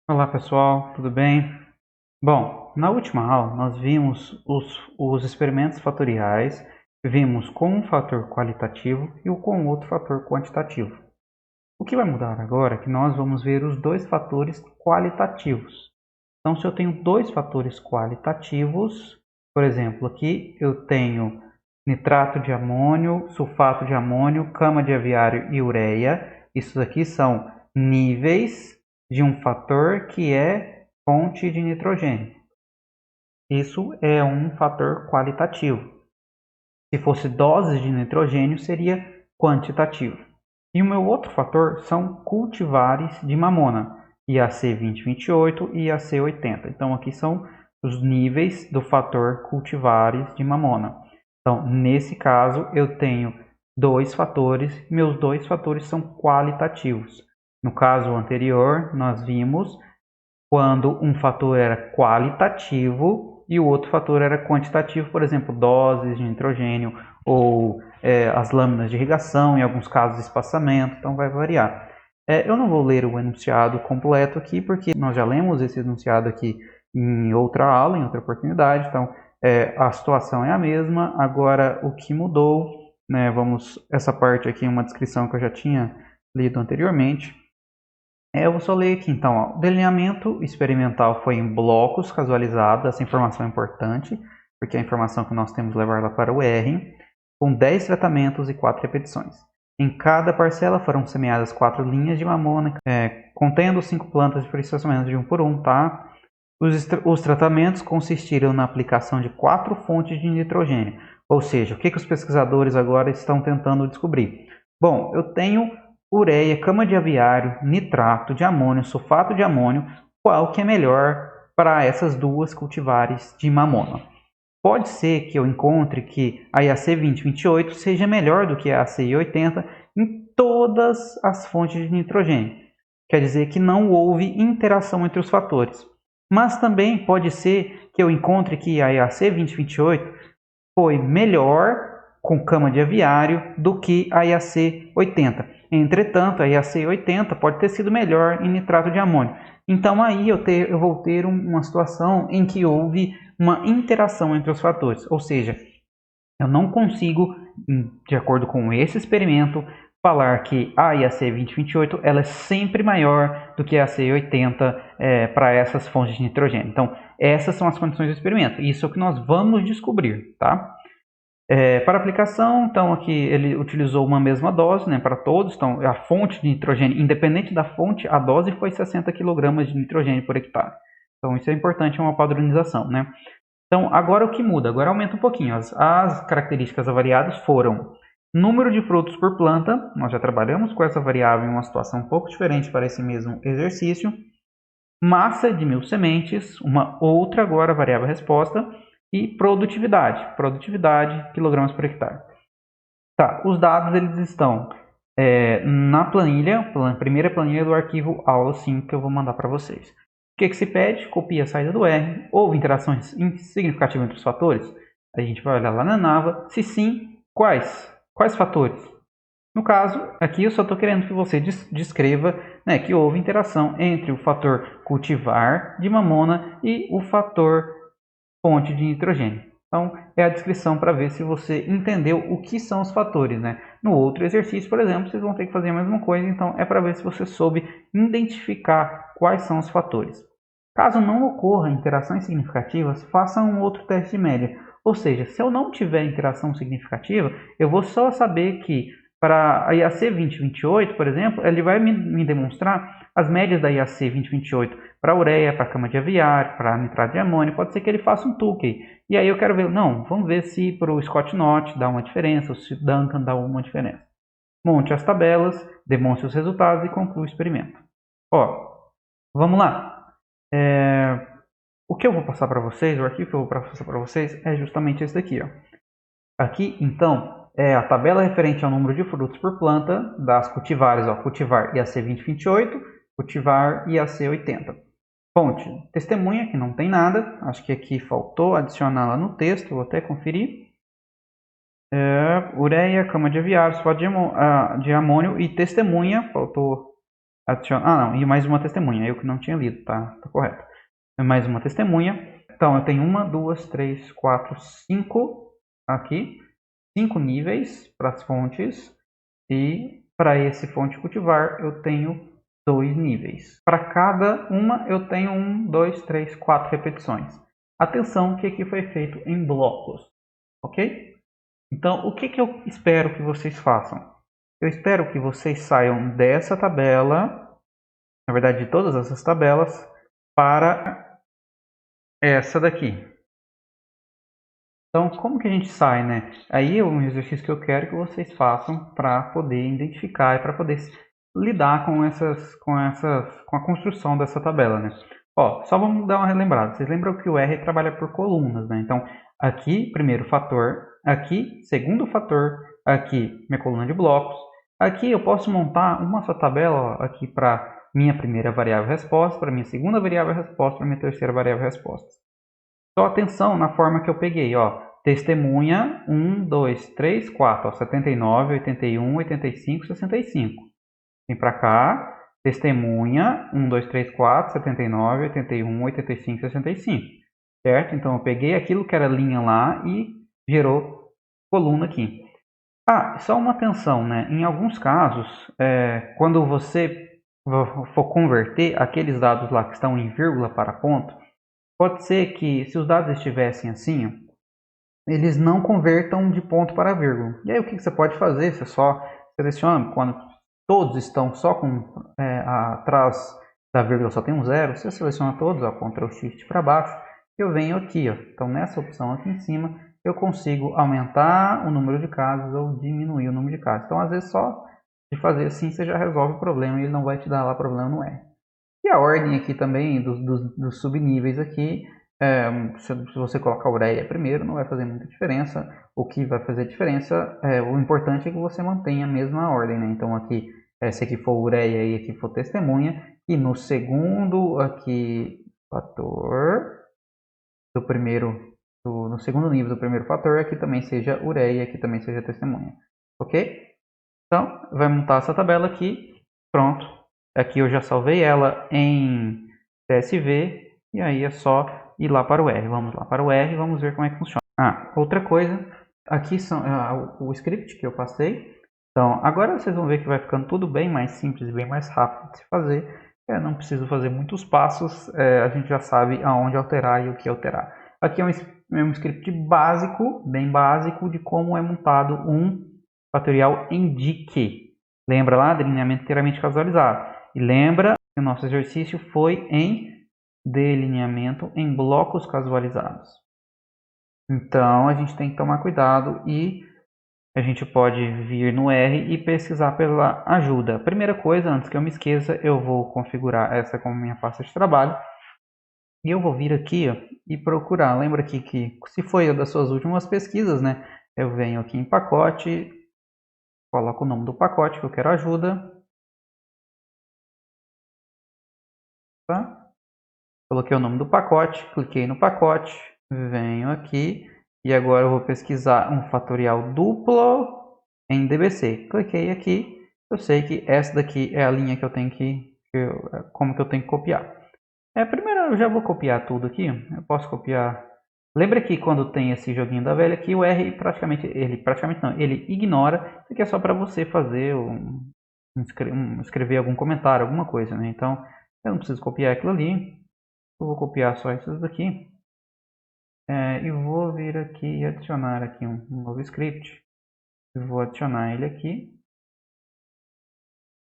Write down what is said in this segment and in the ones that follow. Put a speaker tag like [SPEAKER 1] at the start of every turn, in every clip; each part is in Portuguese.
[SPEAKER 1] Olá pessoal, tudo bem? Bom, na última aula nós vimos os experimentos fatoriais, vimos com um fator qualitativo e com outro fator quantitativo. O que vai mudar agora é que nós vamos ver os dois fatores qualitativos. Então, se eu tenho dois fatores qualitativos, por exemplo, aqui eu tenho nitrato de amônio, sulfato de amônio, cama de aviário e ureia. Isso aqui são níveis de um fator que é fonte de nitrogênio. Isso é um fator qualitativo. Se fosse doses de nitrogênio, seria quantitativo. E o meu outro fator são cultivares de mamona, IAC 2028 e IAC 80. Então, aqui são os níveis do fator cultivares de mamona. Então, nesse caso, eu tenho dois fatores, meus dois fatores são qualitativos. No caso anterior, nós vimos quando um fator era qualitativo e o outro fator era quantitativo, por exemplo, doses de nitrogênio ou as lâminas de irrigação, em alguns casos espaçamento, então vai variar. Eu não vou ler o enunciado completo aqui, porque nós já lemos esse enunciado aqui em outra aula, em outra oportunidade, então a situação é a mesma, agora o que mudou, né, essa parte aqui é uma descrição que eu já tinha lido anteriormente. Eu vou só ler aqui então. Ó. O delineamento experimental foi em blocos casualizados, essa informação é importante, porque é a informação que nós temos que levar lá para o R, com 10 tratamentos e 4 repetições. Em cada parcela foram semeadas 4 linhas de mamona, contendo 5 plantas de processamento de 1 por 1, tá? Os tratamentos consistiram na aplicação de 4 fontes de nitrogênio. Ou seja, o que os pesquisadores agora estão tentando descobrir? Bom, eu tenho ureia, cama de aviário, nitrato de amônio, sulfato de amônio, qual que é melhor para essas duas cultivares de mamona? Pode ser que eu encontre que a IAC 2028 seja melhor do que a IAC 80 em todas as fontes de nitrogênio. Quer dizer que não houve interação entre os fatores. Mas também pode ser que eu encontre que a IAC 2028 foi melhor com cama de aviário do que a IAC 80. Entretanto, a IAC 80 pode ter sido melhor em nitrato de amônio. Então aí eu vou ter uma situação em que houve uma interação entre os fatores. Ou seja, eu não consigo, de acordo com esse experimento, falar que a IAC 2028 ela é sempre maior do que a IAC 80 para essas fontes de nitrogênio. Então, essas são as condições do experimento. Isso é o que nós vamos descobrir, tá? Para aplicação, então aqui ele utilizou uma mesma dose, né, para todos. Então, a fonte de nitrogênio, independente da fonte, a dose foi 60 kg de nitrogênio por hectare. Então, isso é importante, é uma padronização, né? Então, agora o que muda? Agora aumenta um pouquinho. As características avaliadas foram número de frutos por planta. Nós já trabalhamos com essa variável em uma situação um pouco diferente para esse mesmo exercício. Massa de 1.000 sementes, uma outra agora variável resposta. E produtividade, quilogramas por hectare. Tá, os dados eles estão na planilha, primeira planilha do arquivo aula 5 que eu vou mandar para vocês. O que se pede? Copia a saída do R. Houve interações significativas entre os fatores? A gente vai olhar lá na Nava. Se sim, quais? Quais fatores? No caso, aqui eu só estou querendo que você descreva, né, que houve interação entre o fator cultivar de mamona e o fator fonte de nitrogênio. Então, é a descrição para ver se você entendeu o que são os fatores, né? No outro exercício, por exemplo, vocês vão ter que fazer a mesma coisa, então é para ver se você soube identificar quais são os fatores. Caso não ocorra interações significativas, faça um outro teste de média. Ou seja, se eu não tiver interação significativa, eu vou só saber que para a IAC 2028, por exemplo, ele vai me demonstrar as médias da IAC 2028 para ureia, para cama de aviário, para nitrato de amônio. Pode ser que ele faça um Tukey. E aí eu quero ver, não, vamos ver se para o Scott Knott dá uma diferença, ou se o Duncan dá uma diferença. Monte as tabelas, demonstre os resultados e conclua o experimento. Ó, vamos lá. O que eu vou passar para vocês, o arquivo que eu vou passar para vocês é justamente esse daqui. Ó. Aqui, então, é a tabela referente ao número de frutos por planta das cultivares, ó, cultivar IAC 2028, cultivar IAC 80. Fonte, testemunha, que não tem nada, acho que aqui faltou adicionar lá no texto, vou até conferir. Ureia, cama de aviário, sulfato de amônio e testemunha, faltou Não, e mais uma testemunha. Eu que não tinha lido, tá correto. Mais uma testemunha. Então, eu tenho 1, 2, 3, 4, 5 aqui. 5 níveis para as fontes. E para esse fonte cultivar, eu tenho 2 níveis. Para cada uma, eu tenho 1, 2, 3, 4 repetições. Atenção que aqui foi feito em blocos. Ok? Então, o que eu espero que vocês façam? Eu espero que vocês saiam dessa tabela, na verdade de todas essas tabelas, para essa daqui. Então, como que a gente sai, né? Aí é um exercício que eu quero que vocês façam para poder identificar e para poder lidar com a construção dessa tabela, né? Ó, só vamos dar uma relembrada. Vocês lembram que o R trabalha por colunas, né? Então, aqui, primeiro fator, aqui, segundo fator, aqui, minha coluna de blocos. Aqui eu posso montar uma só tabela, ó, aqui para minha primeira variável resposta, para minha segunda variável resposta, para minha terceira variável resposta. Só atenção na forma que eu peguei, ó. Testemunha 1, 2, 3, 4, ó, 79, 81, 85, 65. Vem para cá, testemunha 1, 2, 3, 4, 79, 81, 85, 65. Certo? Então eu peguei aquilo que era linha lá e gerou coluna aqui. Ah, só uma atenção, né? Em alguns casos, quando você for converter aqueles dados lá que estão em vírgula para ponto, pode ser que, se os dados estivessem assim, eles não convertam de ponto para vírgula. E aí o que você pode fazer? Você só seleciona, quando todos estão só com atrás da vírgula só tem um zero, você seleciona todos, ó, Ctrl Shift para baixo, eu venho aqui, ó. Então nessa opção aqui em cima, eu consigo aumentar o número de casos ou diminuir o número de casos. Então às vezes só de fazer assim você já resolve o problema e ele não vai te dar lá problema no R. E a ordem aqui também dos subníveis aqui, se você colocar ureia primeiro, não vai fazer muita diferença. O que vai fazer diferença, o importante é que você mantenha a mesma ordem, né? Então aqui, se aqui for ureia e aqui for testemunha, e no segundo aqui fator do primeiro, no segundo nível do primeiro fator, aqui também seja ureia, aqui também seja testemunha, ok? Então, vai montar essa tabela aqui, pronto. Aqui eu já salvei ela em CSV e aí é só ir lá para o R. Vamos lá para o R e vamos ver como é que funciona. Outra coisa, aqui são o script que eu passei. Então, agora vocês vão ver que vai ficando tudo bem mais simples e bem mais rápido de se fazer. Não preciso fazer muitos passos, a gente já sabe aonde alterar e o que alterar. Aqui é um script básico, bem básico, de como é montado um fatorial indique. Lembra lá, delineamento inteiramente casualizado. E lembra que o nosso exercício foi em delineamento em blocos casualizados. Então, a gente tem que tomar cuidado e a gente pode vir no R e pesquisar pela ajuda. Primeira coisa, antes que eu me esqueça, eu vou configurar essa como minha pasta de trabalho. E eu vou vir aqui, ó, e procurar. Lembra aqui que se foi das suas últimas pesquisas, né? Eu venho aqui em pacote, coloco o nome do pacote que eu quero ajuda. Tá? Coloquei o nome do pacote, cliquei no pacote, venho aqui e agora eu vou pesquisar um fatorial duplo em DBC. Cliquei aqui, eu sei que essa daqui é a linha que eu tenho como que eu tenho que copiar. Primeiro eu já vou copiar tudo aqui, eu posso copiar. Lembra que quando tem esse joguinho da velha aqui, o R ele ignora, isso aqui é só para você fazer escrever algum comentário, alguma coisa, né? Então eu não preciso copiar aquilo ali. Eu vou copiar só esses daqui. E vou vir aqui e adicionar aqui um novo script. Eu vou adicionar ele aqui.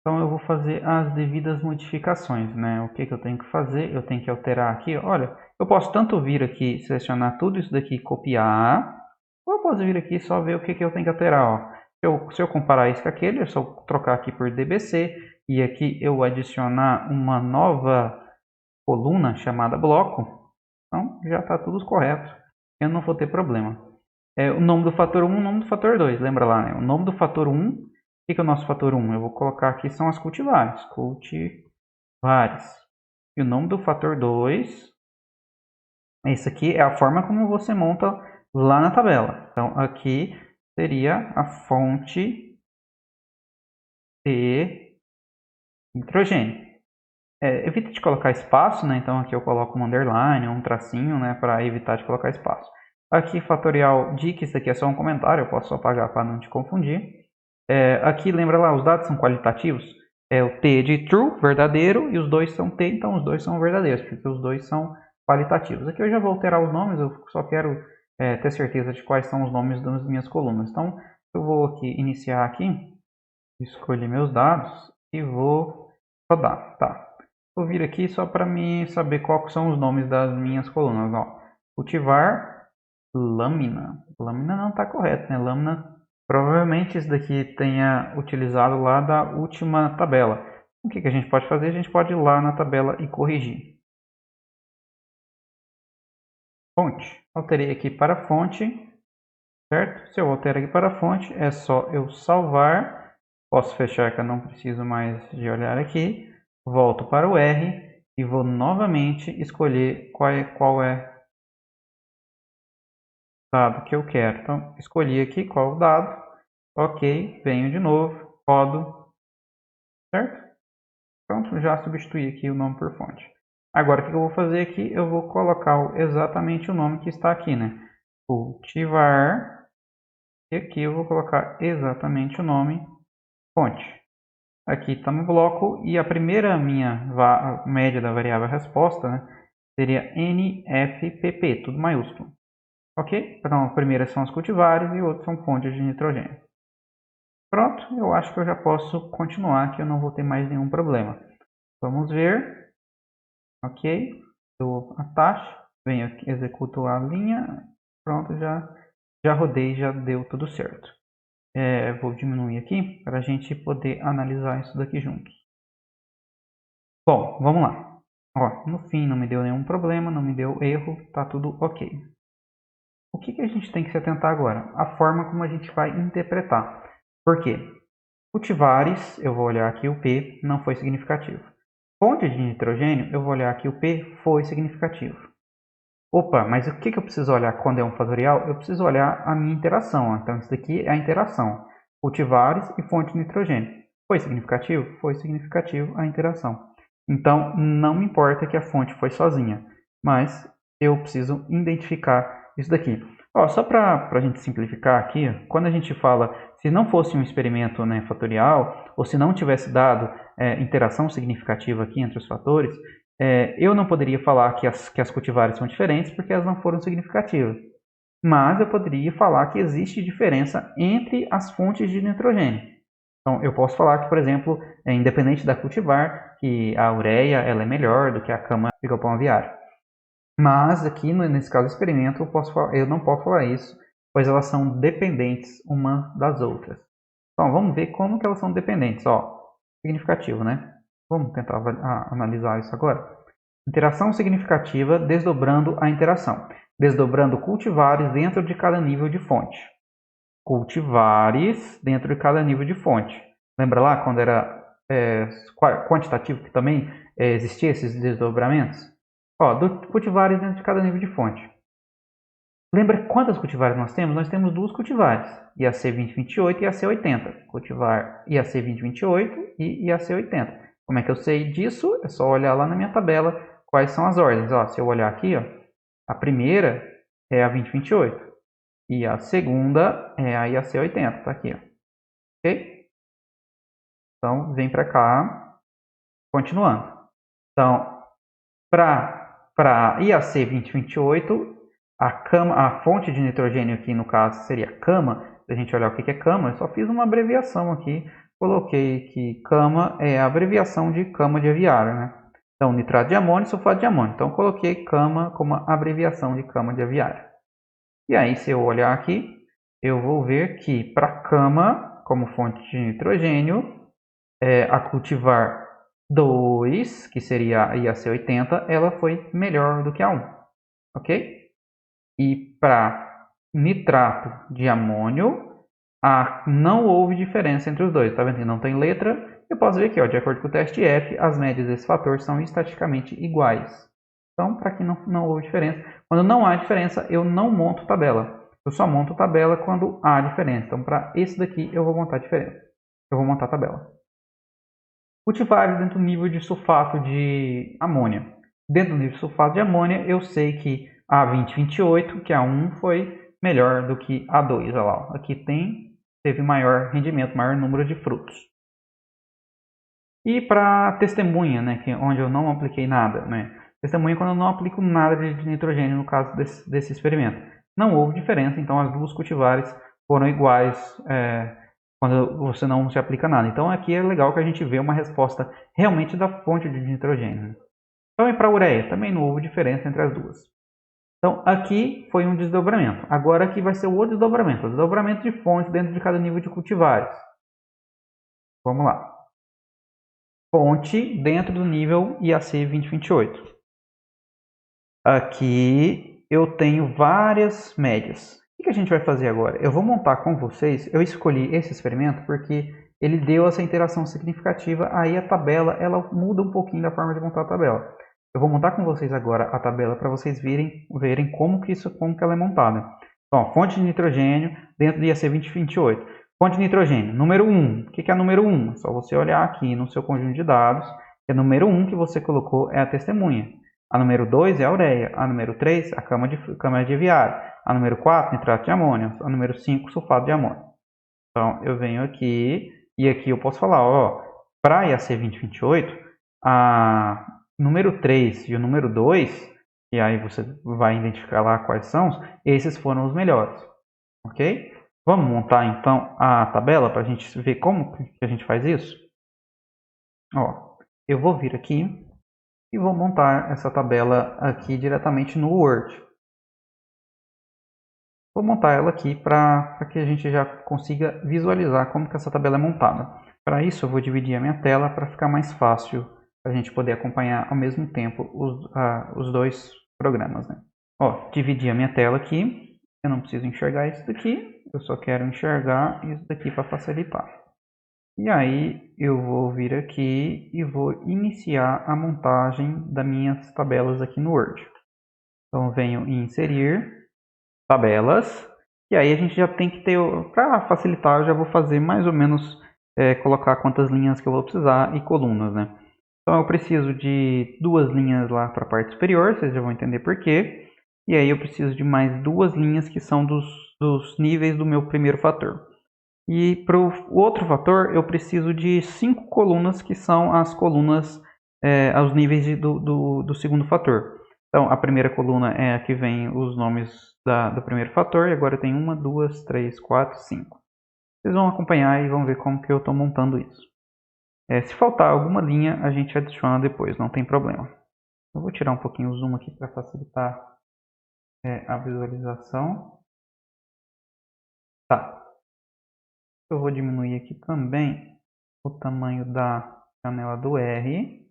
[SPEAKER 1] Então eu vou fazer as devidas modificações, né? O que eu tenho que fazer? Eu tenho que alterar aqui. Olha, eu posso tanto vir aqui, selecionar tudo isso daqui e copiar. Ou eu posso vir aqui e só ver o que eu tenho que alterar. Ó. Se eu comparar isso com aquele, é só trocar aqui por DBC. E aqui eu adicionar uma nova coluna chamada bloco. Então já está tudo correto. Eu não vou ter problema. O nome do fator 1 e o nome do fator 2. Lembra lá, né? O nome do fator 1. O que é o nosso fator 1? Eu vou colocar aqui são as cultivares. Cultivares. E o nome do fator 2. Esse aqui é a forma como você monta lá na tabela. Então aqui seria a fonte T nitrogênio. Evita de colocar espaço, né? Então aqui eu coloco um underline, um tracinho, né? Para evitar de colocar espaço. Aqui fatorial de que isso aqui é só um comentário, eu posso apagar para não te confundir. Aqui lembra lá, os dados são qualitativos. O T de true, verdadeiro, e os dois são T, então os dois são verdadeiros, porque os dois são qualitativos. Aqui eu já vou alterar os nomes, eu só quero ter certeza de quais são os nomes das minhas colunas. Então eu vou aqui iniciar aqui, escolher meus dados e vou rodar. Tá. Vou vir aqui só para mim saber quais são os nomes das minhas colunas. Ó. Cultivar lâmina. Lâmina não está correto, né? Lâmina, provavelmente isso daqui tenha utilizado lá da última tabela. O que a gente pode fazer? A gente pode ir lá na tabela e corrigir. Fonte. Alterei aqui para fonte, certo? Se eu alterar aqui para fonte, é só eu salvar. Posso fechar que eu não preciso mais de olhar aqui. Volto para o R e vou novamente escolher qual é o dado que eu quero. Então, escolhi aqui qual o dado. Ok, venho de novo, rodo, certo? Pronto, já substituí aqui o nome por fonte. Agora, o que eu vou fazer aqui? Eu vou colocar exatamente o nome que está aqui, né? Cultivar. E aqui eu vou colocar exatamente o nome fonte. Aqui está no bloco e a primeira minha média da variável resposta, né, seria NFPP, tudo maiúsculo. Ok? Então, a primeira são os cultivares e outros são fontes de nitrogênio. Pronto, eu acho que eu já posso continuar, que eu não vou ter mais nenhum problema. Vamos ver. Ok, dou a taxa, venho aqui, executo a linha, pronto, já rodei, já deu tudo certo. Vou diminuir aqui para a gente poder analisar isso daqui juntos. Bom, vamos lá. Ó, no fim não me deu nenhum problema, não me deu erro, tá tudo ok. O que a gente tem que se atentar agora? A forma como a gente vai interpretar. Por quê? Cultivares, eu vou olhar aqui o P, não foi significativo. Fonte de nitrogênio, eu vou olhar aqui o P, foi significativo. Opa, mas o que eu preciso olhar quando é um fatorial? Eu preciso olhar a minha interação. Então, isso daqui é a interação. Cultivares e fonte de nitrogênio. Foi significativo? Foi significativo a interação. Então, não me importa que a fonte foi sozinha, mas eu preciso identificar isso daqui. Ó, só para a gente simplificar aqui, quando a gente fala, se não fosse um experimento, né, fatorial, ou se não tivesse dado interação significativa aqui entre os fatores, eu não poderia falar que as cultivares são diferentes porque elas não foram significativas. Mas eu poderia falar que existe diferença entre as fontes de nitrogênio. Então, eu posso falar que, por exemplo, independente da cultivar, que a ureia ela é melhor do que a cama de galpão aviário. Mas aqui, nesse caso do experimento, eu não posso falar isso, pois elas são dependentes uma das outras. Então, vamos ver como que elas são dependentes. Ó, significativo, né? Vamos tentar analisar isso agora. Interação significativa desdobrando a interação. Desdobrando cultivares dentro de cada nível de fonte. Cultivares dentro de cada nível de fonte. Lembra lá quando era quantitativo que também existia esses desdobramentos? Ó, cultivares dentro de cada nível de fonte. Lembra quantas cultivares nós temos? Nós temos duas cultivares, IAC2028 e IAC80. Cultivar IAC2028 e IAC80. Como é que eu sei disso? É só olhar lá na minha tabela quais são as ordens. Ó, se eu olhar aqui, ó, a primeira é a 2028 e a segunda é a IAC80. Tá aqui, ó. Ok? Então, vem para cá, continuando. Então, para IAC 2028, a fonte de nitrogênio aqui no caso seria cama. Se a gente olhar o que é cama, eu só fiz uma abreviação aqui. Coloquei que cama é a abreviação de cama de aviário, né? Então, nitrato de amônio e sulfato de amônio. Então, coloquei cama como abreviação de cama de aviário. E aí, se eu olhar aqui, eu vou ver que para cama, como fonte de nitrogênio, a cultivar 2, que seria a IAC80, ela foi melhor do que a 1, ok? E para nitrato de amônio, não houve diferença entre os dois, tá vendo? Não tem letra. Eu posso ver aqui, ó, de acordo com o teste F, as médias desse fator são estatisticamente iguais. Então, para que não houve diferença, quando não há diferença, eu não monto tabela. Eu só monto tabela quando há diferença. Então, para esse daqui, eu vou montar diferença. Eu vou montar tabela. cultivares dentro do nível de sulfato de amônia. Dentro do nível de sulfato de amônia, eu sei que a 2028, que é a 1, foi melhor do que a 2. Olha lá, aqui teve maior rendimento, maior número de frutos. E para testemunha, né, onde eu não apliquei nada, né? Testemunha quando eu não aplico nada de nitrogênio no caso desse experimento. Não houve diferença, então as duas cultivares foram iguais quando você não se aplica nada. Então aqui é legal que a gente vê uma resposta realmente da fonte de nitrogênio. Então e para a ureia, também não houve diferença entre as duas. Então aqui foi um desdobramento. Agora aqui vai ser o outro desdobramento. O desdobramento de fonte dentro de cada nível de cultivares. Vamos lá. Fonte dentro do nível IAC 2028. Aqui eu tenho várias médias. O que a gente vai fazer agora? Eu vou montar com vocês, eu escolhi esse experimento porque ele deu essa interação significativa, aí a tabela ela muda um pouquinho da forma de montar a tabela. Eu vou montar com vocês agora a tabela para vocês verem como que ela é montada. Então, fonte de nitrogênio dentro do IAC 2028. Fonte de nitrogênio, número 1. O que é a número 1? É só você olhar aqui no seu conjunto de dados, que a número 1 que você colocou é a testemunha. A número 2 é a ureia. A número 3, a câmara de aviário. A número 4, nitrato de amônio. A número 5, sulfato de amônio. Então, eu venho aqui e aqui eu posso falar, ó, para IAC 2028, a número 3 e o número 2, e aí você vai identificar lá quais são, esses foram os melhores, ok? Vamos montar então a tabela para a gente ver como que a gente faz isso? Ó, eu vou vir aqui e vou montar essa tabela aqui diretamente no Word. Vou montar ela aqui para que a gente já consiga visualizar como que essa tabela é montada. Para isso eu vou dividir a minha tela para ficar mais fácil para a gente poder acompanhar ao mesmo tempo os dois programas, né? Ó, dividi a minha tela aqui. Eu não preciso enxergar isso daqui, eu só quero enxergar isso daqui para facilitar. E aí eu vou vir aqui e vou iniciar a montagem das minhas tabelas aqui no Word. Então venho em inserir tabelas, e aí a gente já tem que ter, para facilitar, eu já vou fazer mais ou menos, colocar quantas linhas que eu vou precisar e colunas, né? Então eu preciso de 2 linhas lá para a parte superior, vocês já vão entender por quê. E aí eu preciso de mais 2 linhas que são dos níveis do meu primeiro fator. E para o outro fator eu preciso de 5 colunas que são as colunas aos níveis do segundo fator. Então a primeira coluna é a que vem os nomes do primeiro fator, e agora eu tenho 1, 2, 3, 4, 5. Vocês vão acompanhar e vão ver como que eu estou montando isso. Se faltar alguma linha, a gente adiciona depois, não tem problema. Eu vou tirar um pouquinho o zoom aqui para facilitar a visualização. Tá. Eu vou diminuir aqui também o tamanho da janela do R.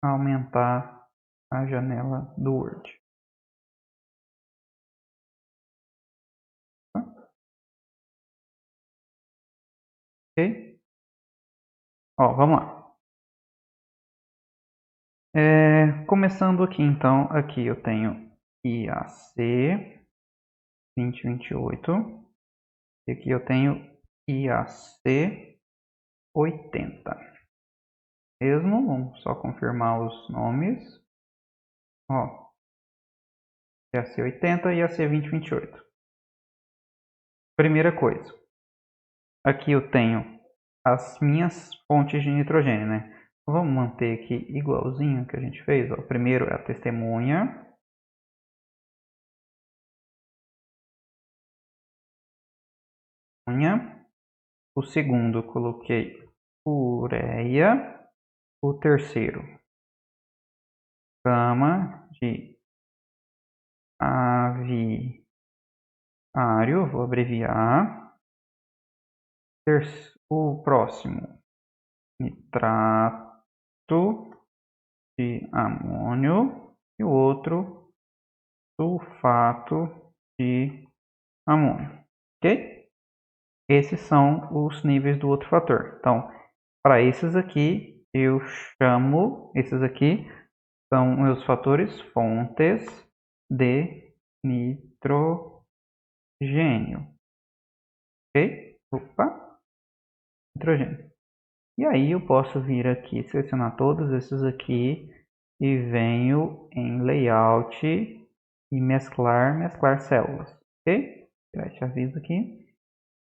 [SPEAKER 1] Aumentar a janela do Word. Ok? Ó, vamos lá. Começando aqui, então, aqui eu tenho IAC 2028 e aqui eu tenho IAC 80. Mesmo, vamos só confirmar os nomes. Ó, IAC 80 e IAC 2028. Primeira coisa, aqui eu tenho as minhas fontes de nitrogênio, né? Vamos manter aqui igualzinho que a gente fez. Ó. Primeiro é a testemunha. O segundo eu coloquei ureia. O terceiro, gama de aviário, vou abreviar. O próximo, nitrato de amônio. E o outro, sulfato de amônio. Ok? Esses são os níveis do outro fator. Então, para esses aqui, eu chamo, esses aqui são meus fatores fontes de nitrogênio. Ok? Opa, nitrogênio. E aí eu posso vir aqui, selecionar todos esses aqui e venho em Layout e mesclar células, ok? Tirar esse aviso aqui.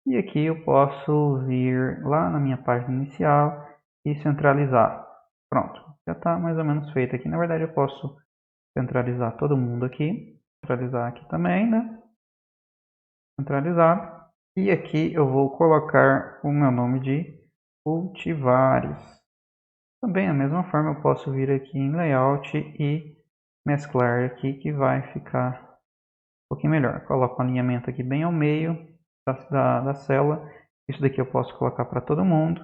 [SPEAKER 1] E aqui eu posso vir lá na minha página inicial e centralizar. Pronto, já está mais ou menos feito aqui. Na verdade eu posso centralizar todo mundo aqui. Centralizar aqui também, né? Centralizado. E aqui eu vou colocar o meu nome de cultivares. Também da mesma forma eu posso vir aqui em Layout e mesclar aqui que vai ficar um pouquinho melhor. Coloco um alinhamento aqui bem ao meio da célula. Isso daqui eu posso colocar para todo mundo.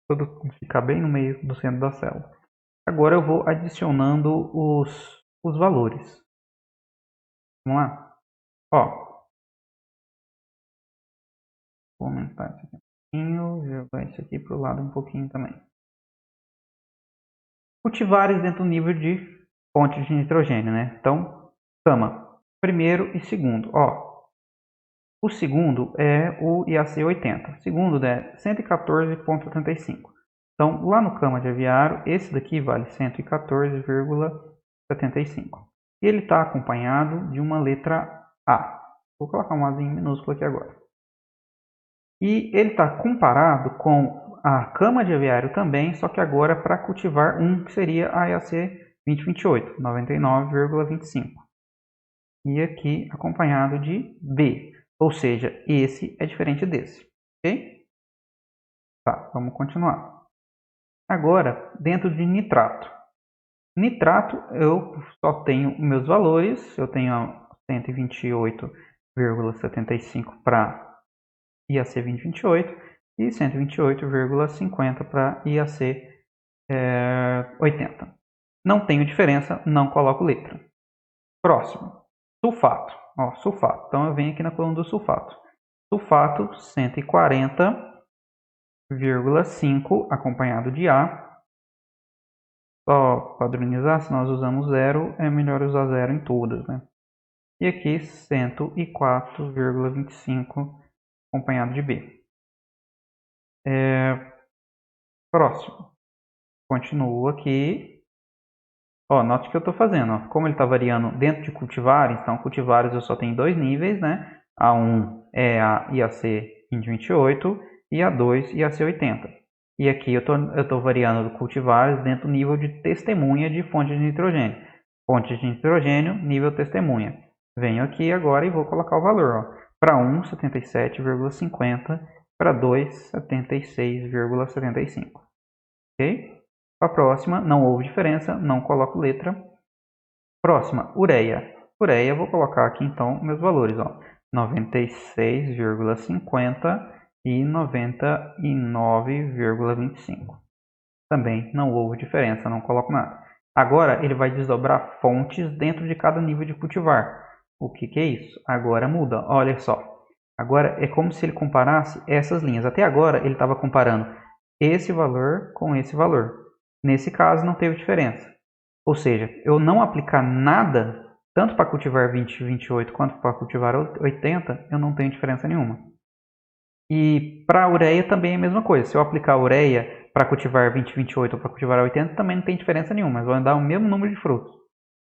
[SPEAKER 1] Tudo ficar bem no meio do centro da célula. Agora eu vou adicionando os valores. Vamos lá? Ó, vou aumentar isso aqui um pouquinho, jogar isso aqui para o lado um pouquinho também. Cultivares dentro do nível de fonte de nitrogênio, né? Então, cama, primeiro e segundo. Ó, o segundo é o IAC 80. O segundo é 114,85. Então, lá no cama de aviário, esse daqui vale 114,75. E ele está acompanhado de uma letra A. Vou colocar um Azinho minúsculo aqui agora. E ele está comparado com a cama de aviário também, só que agora para cultivar um que seria a IAC 2028, 99,25. E aqui acompanhado de B, ou seja, esse é diferente desse, ok? Tá, vamos continuar. Agora, dentro de nitrato. Nitrato, eu só tenho meus valores, eu tenho 128,75 para IAC 2028 e 128,50 para IAC 80. Não tenho diferença, não coloco letra. Próximo, sulfato. Ó, sulfato. Então eu venho aqui na coluna do sulfato. Sulfato 140,5 acompanhado de A. Só padronizar, se nós usamos 0, é melhor usar 0 em todas, né? E aqui 104,25 acompanhado de B. Próximo. Continuo aqui. Ó, note o que eu estou fazendo. Ó. Como ele está variando dentro de cultivares, então cultivares eu só tenho dois níveis, né? A1 é a IAC 2028 e A2 IAC 80. E aqui eu estou variando do cultivares dentro do nível de testemunha de fonte de nitrogênio. Fonte de nitrogênio, nível testemunha. Venho aqui agora e vou colocar o valor. Para 1, 77,50. Para 2, 76,75. Ok? Para a próxima, não houve diferença, não coloco letra. Próxima, ureia. Ureia, eu vou colocar aqui então meus valores. 96,50 e 99,25. Também não houve diferença, não coloco nada. Agora ele vai desdobrar fontes dentro de cada nível de cultivar. O que é isso? Agora muda, olha só. Agora é como se ele comparasse essas linhas. Até agora ele estava comparando esse valor com esse valor. Nesse caso não teve diferença. Ou seja, eu não aplicar nada, tanto para cultivar 2028 quanto para cultivar 80, eu não tenho diferença nenhuma. E para a ureia também é a mesma coisa. Se eu aplicar ureia para cultivar 2028 ou para cultivar 80, também não tem diferença nenhuma. Mas vai dar o mesmo número de frutos.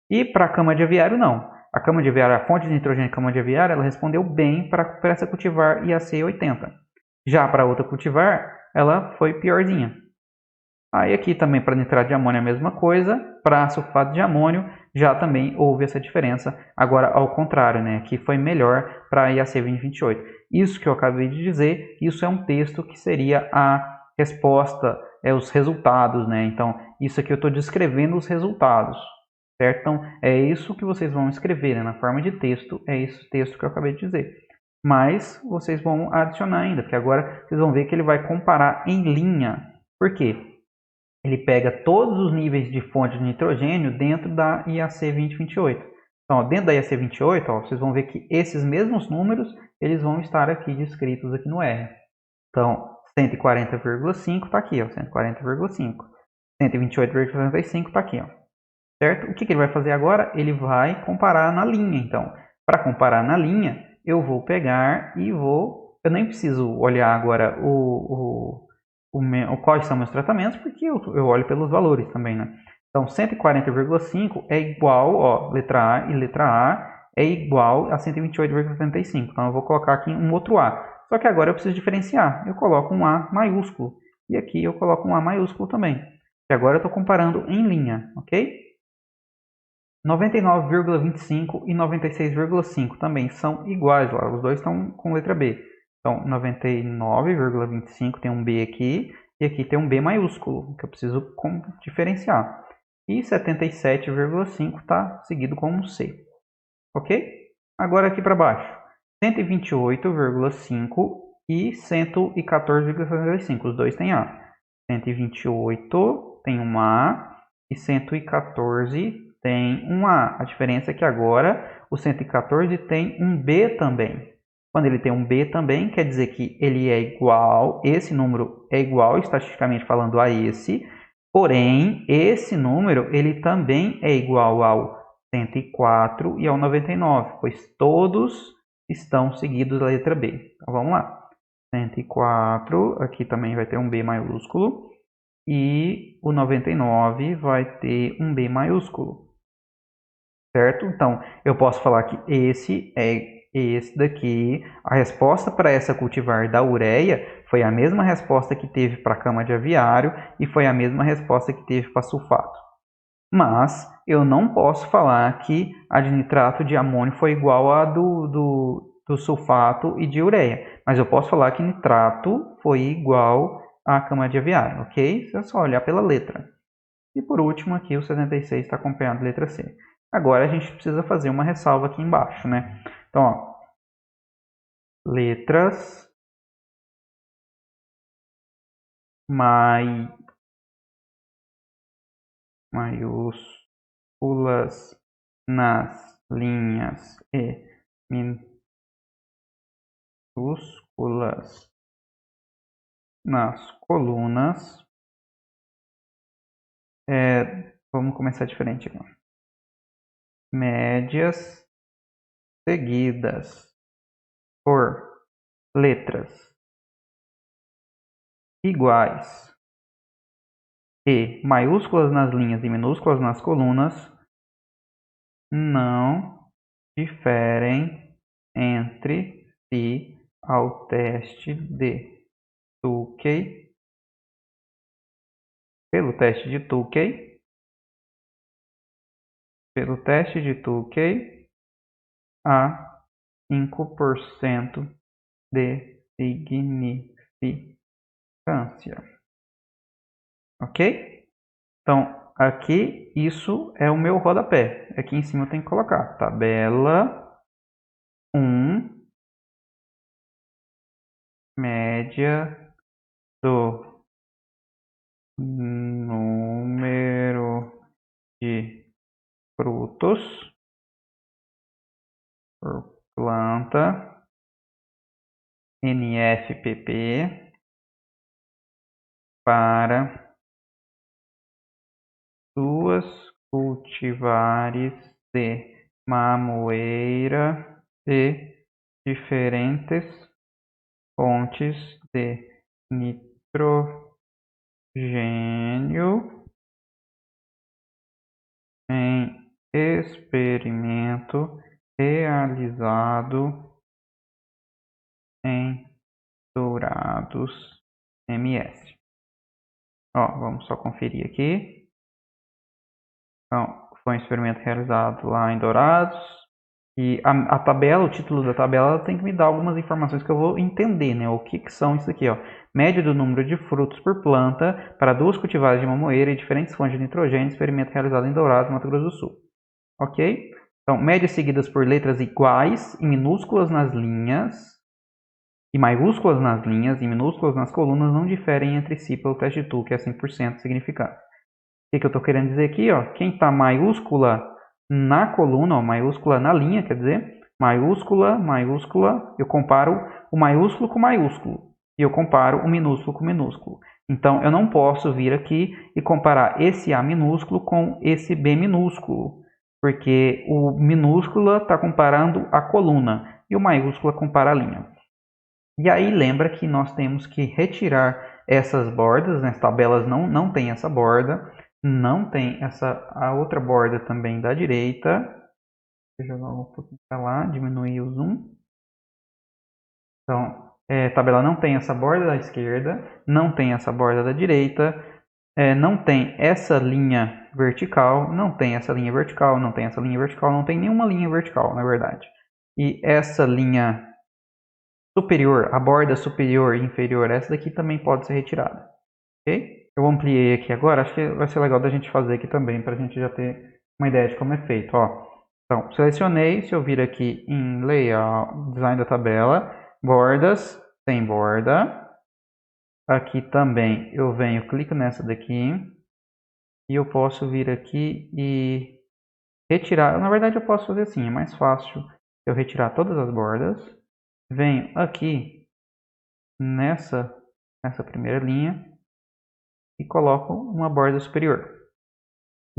[SPEAKER 1] E para a cama de aviário, não. A cama de aviário, a fonte de nitrogênio de cama de aviário, ela respondeu bem para essa cultivar IAC 80. Já para outra cultivar, ela foi piorzinha. Aí aqui também para nitrato de amônio é a mesma coisa. Para sulfato de amônio já também houve essa diferença. Agora ao contrário, né? Aqui foi melhor para IAC 2028. Isso que eu acabei de dizer, isso é um texto que seria a resposta, os resultados, né? Então isso aqui eu estou descrevendo os resultados. Certo? Então, é isso que vocês vão escrever, né? Na forma de texto, é esse texto que eu acabei de dizer. Mas vocês vão adicionar ainda, porque agora vocês vão ver que ele vai comparar em linha. Por quê? Ele pega todos os níveis de fonte de nitrogênio dentro da IAC 2028. Então, ó, dentro da IAC 28, ó, vocês vão ver que esses mesmos números eles vão estar aqui descritos aqui no R. Então, 140,5 está aqui, 140,5. 128,75 está aqui, ó. Certo? O que ele vai fazer agora? Ele vai comparar na linha. Então, para comparar na linha, eu vou pegar e vou eu nem preciso olhar agora quais são meus tratamentos, porque eu olho pelos valores também, né? Então, 140,5 é igual, ó, letra A e letra A é igual a 128,75. Então, eu vou colocar aqui um outro A. Só que agora eu preciso diferenciar. Eu coloco um A maiúsculo. E aqui eu coloco um A maiúsculo também. E agora eu estou comparando em linha, ok? 99,25 e 96,5 também são iguais lá. Os dois estão com letra B. Então, 99,25 tem um B aqui. E aqui tem um B maiúsculo, que eu preciso diferenciar. E 77,5 está seguido com um C. Ok? Agora aqui para baixo. 128,5 e 114,65. Os dois têm A. 128 tem um A e 114 tem um A. A diferença é que agora o 114 tem um B também. Quando ele tem um B também, quer dizer que ele é igual, esse número é igual, estatisticamente falando, a esse. Porém, esse número ele também é igual ao 104 e ao 99, pois todos estão seguidos da letra B. Então, vamos lá. 104, aqui também vai ter um B maiúsculo. E o 99 vai ter um B maiúsculo. Certo? Então, eu posso falar que esse é esse daqui. A resposta para essa cultivar da ureia foi a mesma resposta que teve para a cama de aviário e foi a mesma resposta que teve para sulfato. Mas eu não posso falar que a de nitrato de amônio foi igual a do sulfato e de ureia. Mas eu posso falar que nitrato foi igual à cama de aviário, ok? É só olhar pela letra. E por último aqui o 76 está acompanhado da letra C. Agora a gente precisa fazer uma ressalva aqui embaixo, né? Então, ó, letras maiúsculas nas linhas e minúsculas nas colunas. Vamos começar diferente aqui. Médias seguidas por letras iguais e maiúsculas nas linhas e minúsculas nas colunas não diferem entre si ao teste de Tukey. Pelo teste de Tukey, há 5% de significância. Ok? Então, aqui, isso é o meu rodapé. Aqui em cima eu tenho que colocar tabela 1, média do número de frutos por planta, NFPP, para duas cultivares de mamoeira de diferentes fontes de nitrogênio em experimento realizado em Dourados MS. Ó, vamos só conferir aqui. Então, foi um experimento realizado lá em Dourados. E a tabela, o título da tabela, tem que me dar algumas informações que eu vou entender, né? O que são isso aqui, ó. Média do número de frutos por planta para duas cultivares de mamoeira e diferentes fontes de nitrogênio, experimento realizado em Dourados, Mato Grosso do Sul. Ok? Então, médias seguidas por letras iguais e minúsculas nas linhas, e maiúsculas nas linhas e minúsculas nas colunas não diferem entre si pelo teste de Tukey, é 100% significante. O que eu estou querendo dizer aqui? Ó, quem está maiúscula na coluna, ó, maiúscula na linha, quer dizer, maiúscula, maiúscula, eu comparo o maiúsculo com o maiúsculo. E eu comparo o minúsculo com o minúsculo. Então, eu não posso vir aqui e comparar esse A minúsculo com esse B minúsculo. Porque o minúscula está comparando a coluna e o maiúscula compara a linha. E aí lembra que nós temos que retirar essas bordas, né? As tabelas não tem essa borda, não tem a outra borda também da direita. Deixa eu jogar um pouquinho para lá, diminuir o zoom. Então, tabela não tem essa borda da esquerda, não tem essa borda da direita, não tem essa linha vertical, não tem essa linha vertical, não tem essa linha vertical, não tem nenhuma linha vertical, na verdade. E essa linha superior, a borda superior e inferior, essa daqui também pode ser retirada. Ok? Eu ampliei aqui agora, acho que vai ser legal da gente fazer aqui também, para a gente já ter uma ideia de como é feito. Ó. Então, selecionei, se eu vir aqui em Layout, Design da tabela, bordas, tem borda. Aqui também eu venho, clico nessa daqui, e eu posso vir aqui e retirar. Na verdade, eu posso fazer assim, é mais fácil eu retirar todas as bordas. Venho aqui nessa primeira linha e coloco uma borda superior.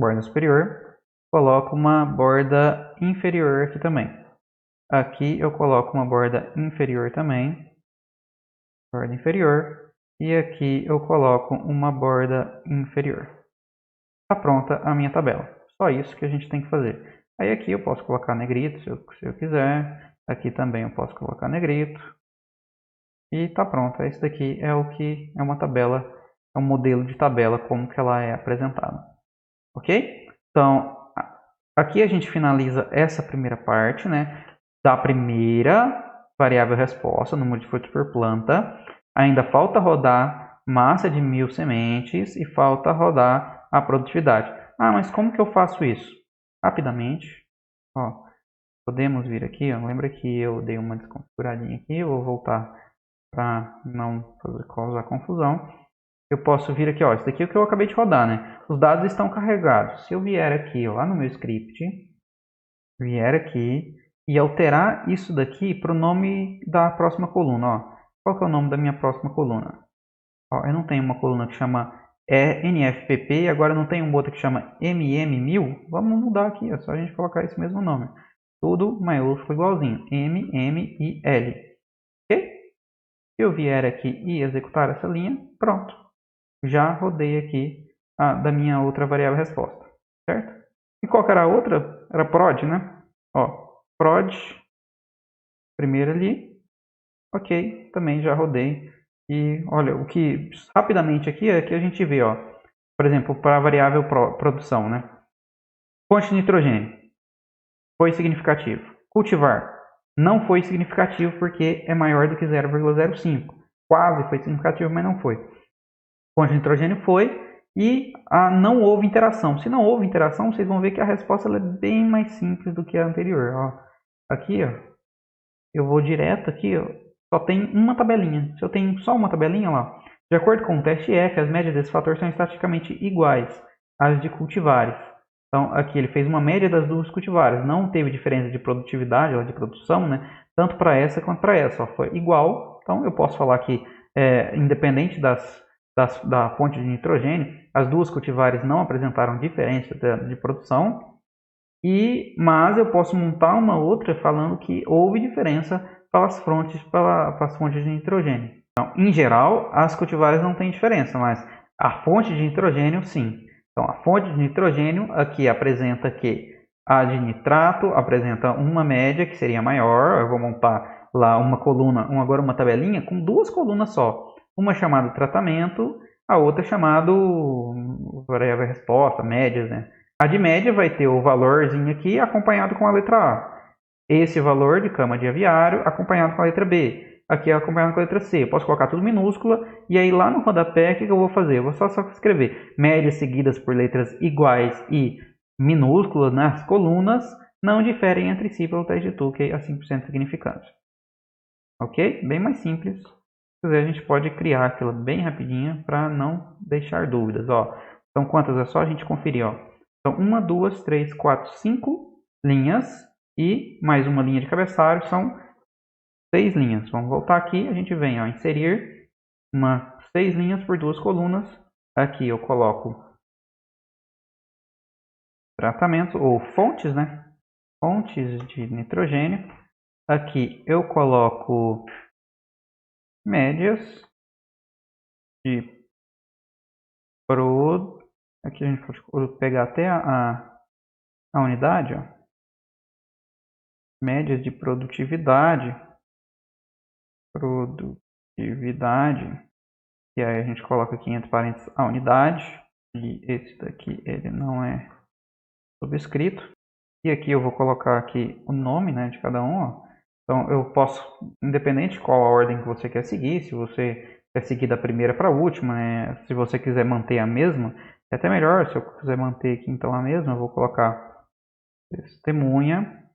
[SPEAKER 1] Borda superior, coloco uma borda inferior aqui também. Aqui eu coloco uma borda inferior também, borda inferior, e aqui eu coloco uma borda inferior. Está pronta a minha tabela. Só isso que a gente tem que fazer. Aí aqui eu posso colocar negrito se eu quiser. Aqui também eu posso colocar negrito. E está pronto. Esse daqui é o que é uma tabela, é um modelo de tabela como que ela é apresentada. Ok? Então, aqui a gente finaliza essa primeira parte, né? Da primeira variável resposta, número de frutos por planta. Ainda falta rodar massa de 1000 sementes e falta rodar a produtividade. Ah, mas como que eu faço isso? Rapidamente, ó, podemos vir aqui, ó, lembra que eu dei uma desconfiguradinha aqui, eu vou voltar para não causar confusão. Eu posso vir aqui, ó, isso daqui é o que eu acabei de rodar, né? Os dados estão carregados. Se eu vier aqui, ó, lá no meu script, vier aqui e alterar isso daqui para o nome da próxima coluna, ó. Qual que é o nome da minha próxima coluna? Ó, eu não tenho uma coluna que chama NFPP e agora não tem um outro que chama MM1000. Vamos mudar aqui, é só a gente colocar esse mesmo nome. Tudo maiúsculo igualzinho, MMIL. Ok? Se eu vier aqui e executar essa linha, pronto. Já rodei aqui da minha outra variável resposta, certo? E qual que era a outra? Era prod, né? Ó, prod, primeiro ali, ok, também já rodei. E olha, o que rapidamente aqui é que a gente vê, ó, por exemplo, para a variável produção, né? Fonte de nitrogênio foi significativo. Cultivar não foi significativo porque é maior do que 0,05. Quase foi significativo, mas não foi. Fonte de nitrogênio foi e não houve interação. Se não houve interação, vocês vão ver que a resposta é bem mais simples do que a anterior. Ó. Aqui, ó, eu vou direto aqui, ó, só tem uma tabelinha. Se eu tenho só uma tabelinha lá, de acordo com o teste F, as médias desse fator são estatisticamente iguais às de cultivares. Então, aqui ele fez uma média das duas cultivares. Não teve diferença de produtividade ou de produção, né? Tanto para essa quanto para essa. Ó, foi igual. Então, eu posso falar que, independente da fonte de nitrogênio, as duas cultivares não apresentaram diferença de produção. Mas eu posso montar uma outra falando que houve diferença para as fontes de nitrogênio. Então, em geral, as cultivares não têm diferença, mas a fonte de nitrogênio sim. Então, a fonte de nitrogênio aqui apresenta que a de nitrato apresenta uma média que seria maior. Eu vou montar lá uma coluna, agora uma tabelinha com duas colunas só. Uma chamada tratamento, a outra chamada variável resposta, médias, né? A de média vai ter o valorzinho aqui acompanhado com a letra A. Esse valor de cama de aviário acompanhado com a letra B. Aqui é acompanhado com a letra C. Eu posso colocar tudo minúscula e aí lá no rodapé o que eu vou fazer? Eu vou só escrever médias seguidas por letras iguais e minúsculas nas colunas não diferem entre si pelo teste de Tukey a 100% significante. Ok? Bem mais simples. A gente pode criar aquilo bem rapidinho para não deixar dúvidas. Ó, então quantas é só a gente conferir? Ó. Então 1, 2, 3, 4, 5 linhas e mais uma linha de cabeçalho são 6 linhas. Vamos voltar aqui, a gente vem, ó, inserir 6 linhas por 2 colunas. Aqui eu coloco tratamentos ou fontes, né? Fontes de nitrogênio. Aqui eu coloco médias de aqui a gente pode pegar até a unidade, ó. Médias de produtividade, e aí a gente coloca aqui entre parênteses a unidade, e esse daqui ele não é subscrito. E aqui eu vou colocar aqui o nome, né, de cada um, ó. Então eu posso, independente de qual a ordem que você quer seguir, se você quer seguir da primeira para a última, né, se você quiser manter a mesma, é até melhor. Se eu quiser manter aqui então a mesma, eu vou colocar testemunha,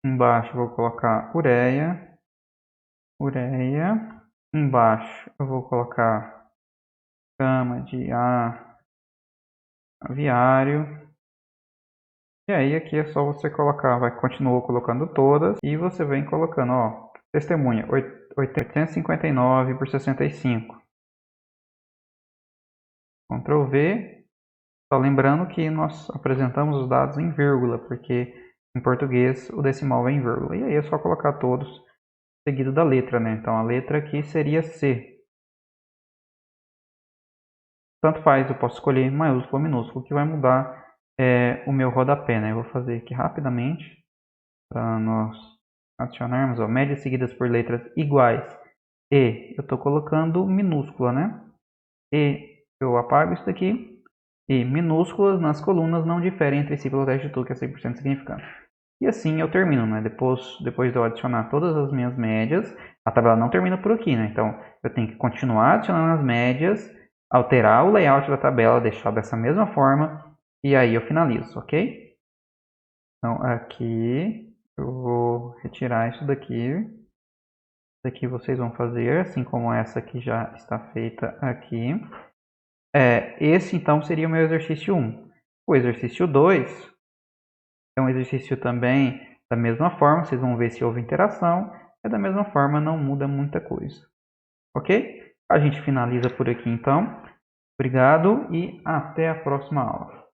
[SPEAKER 1] embaixo eu vou colocar ureia, embaixo eu vou colocar cama de aviário. E aí aqui é só você colocar, continua colocando todas e você vem colocando, ó, testemunha 859 por 65. Ctrl V. Só lembrando que nós apresentamos os dados em vírgula, porque em português o decimal vem em vírgula. E aí é só colocar todos seguido da letra, né? Então a letra aqui seria C. Tanto faz, eu posso escolher maiúsculo ou minúsculo, que vai mudar o meu rodapé, né? Eu vou fazer aqui rapidamente para nós adicionarmos, ó, médias seguidas por letras iguais. E eu estou colocando minúscula, né? E eu apago isso daqui. E minúsculas nas colunas não diferem entre si pelo teste de Turing, que é 100% significante. E assim eu termino, né? Depois de eu adicionar todas as minhas médias, a tabela não termina por aqui, né? Então eu tenho que continuar adicionando as médias, alterar o layout da tabela, deixar dessa mesma forma, e aí eu finalizo, ok? Então aqui eu vou retirar isso daqui. Isso daqui vocês vão fazer, assim como essa aqui já está feita aqui. Esse então seria o meu exercício 1. O exercício 2 é um exercício também da mesma forma, vocês vão ver se houve interação. É da mesma forma, não muda muita coisa. Ok? A gente finaliza por aqui então. Obrigado e até a próxima aula.